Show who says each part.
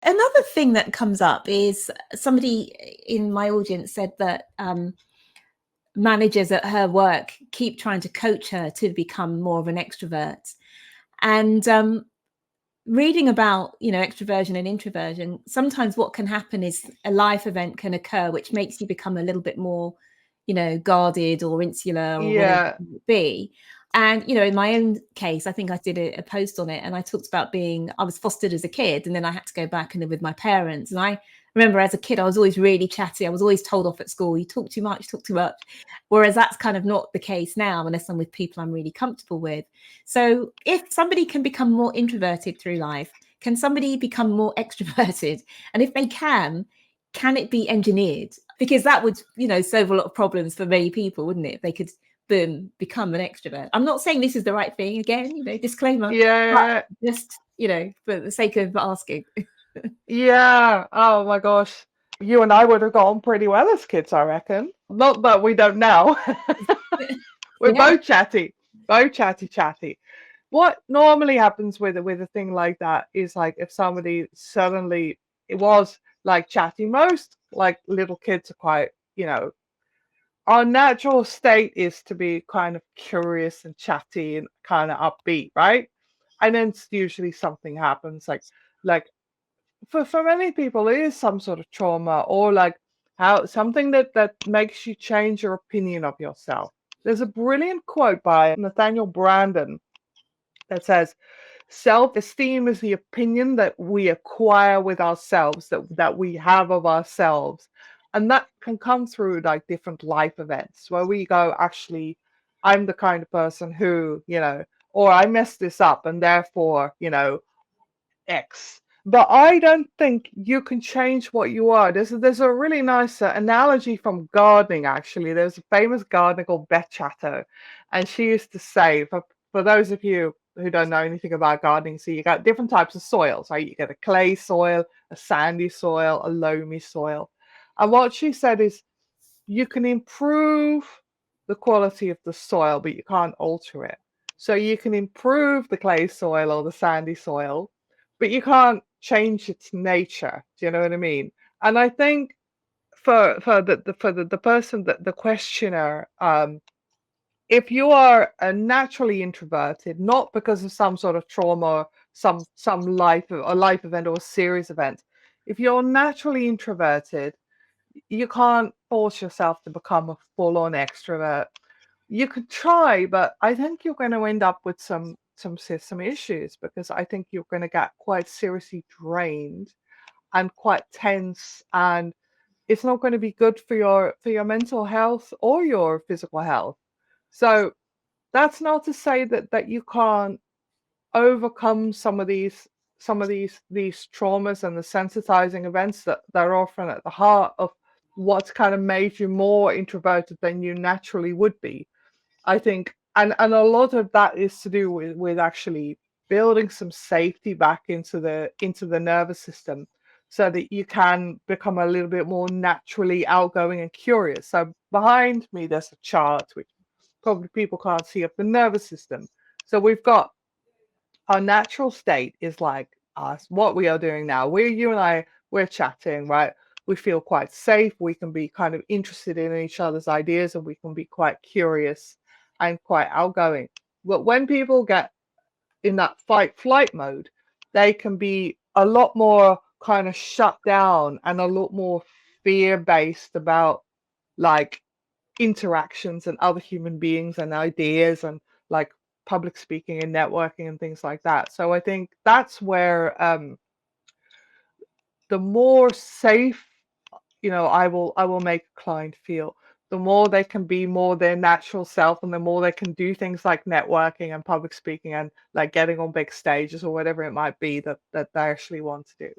Speaker 1: Another thing that comes up is somebody in my audience said that managers at her work keep trying to coach her to become more of an extrovert. And reading about, extroversion and introversion, sometimes what can happen is a life event can occur which makes you become a little bit more, guarded or insular or whatever it
Speaker 2: Yeah.
Speaker 1: might be. And, in my own case, I think I did a post on it, and I talked about I was fostered as a kid, and then I had to go back and live with my parents. And I remember as a kid, I was always really chatty. I was always told off at school, you talk too much, talk too much. Whereas that's kind of not the case now, unless I'm with people I'm really comfortable with. So if somebody can become more introverted through life, can somebody become more extroverted? And if they can it be engineered? Because that would, solve a lot of problems for many people, wouldn't it? If they could, boom, become an extrovert. I'm not saying this is the right thing, again, disclaimer, but
Speaker 2: Yeah.
Speaker 1: just, for the sake of asking.
Speaker 2: Yeah. Oh my gosh. You and I would have gone pretty well as kids, I reckon. Not that we don't now. We're
Speaker 1: Yeah.
Speaker 2: both chatty. What normally happens with a thing like that is like if somebody suddenly it was like chatty. Most like little kids are quite, our natural state is to be kind of curious and chatty and kind of upbeat, right? And then usually something happens like for many people it is some sort of trauma or like how something that makes you change your opinion of yourself. There's a brilliant quote by Nathaniel Brandon that says self-esteem is the opinion that we acquire with ourselves, that we have of ourselves. And that can come through like different life events where we go, actually, I'm the kind of person who, or I messed this up and therefore, X. But I don't think you can change what you are. There's a really nice analogy from gardening, actually. There's a famous gardener called Beth Chatto, and she used to say, for those of you who don't know anything about gardening, so you got different types of soils, right? You get a clay soil, a sandy soil, a loamy soil. And what she said is you can improve the quality of the soil, but you can't alter it. So you can improve the clay soil or the sandy soil, but you can't change its nature. Do you know what I mean? And I think for the person that the questioner, if you are naturally introverted, not because of some sort of trauma, some life event or a series event, if you're naturally introverted, you can't force yourself to become a full-on extrovert. You could try, but I think you're going to end up with some issues because I think you're going to get quite seriously drained and quite tense, and it's not going to be good for your mental health or your physical health. So that's not to say that you can't overcome some of these traumas and the sensitizing events that are often at the heart of what's kind of made you more introverted than you naturally would be. I think, and a lot of that is to do with actually building some safety back into the nervous system so that you can become a little bit more naturally outgoing and curious. So behind me there's a chart which probably people can't see of the nervous system. So we've got our natural state is like us, what we are doing now. You and I, we're chatting, right? We feel quite safe. We can be kind of interested in each other's ideas and we can be quite curious and quite outgoing. But when people get in that fight flight mode, they can be a lot more kind of shut down and a lot more fear based about like interactions and other human beings and ideas and like public speaking and networking and things like that. So I think that's where the more safe, I will make a client feel, the more they can be more their natural self and the more they can do things like networking and public speaking and like getting on big stages or whatever it might be that they actually want to do.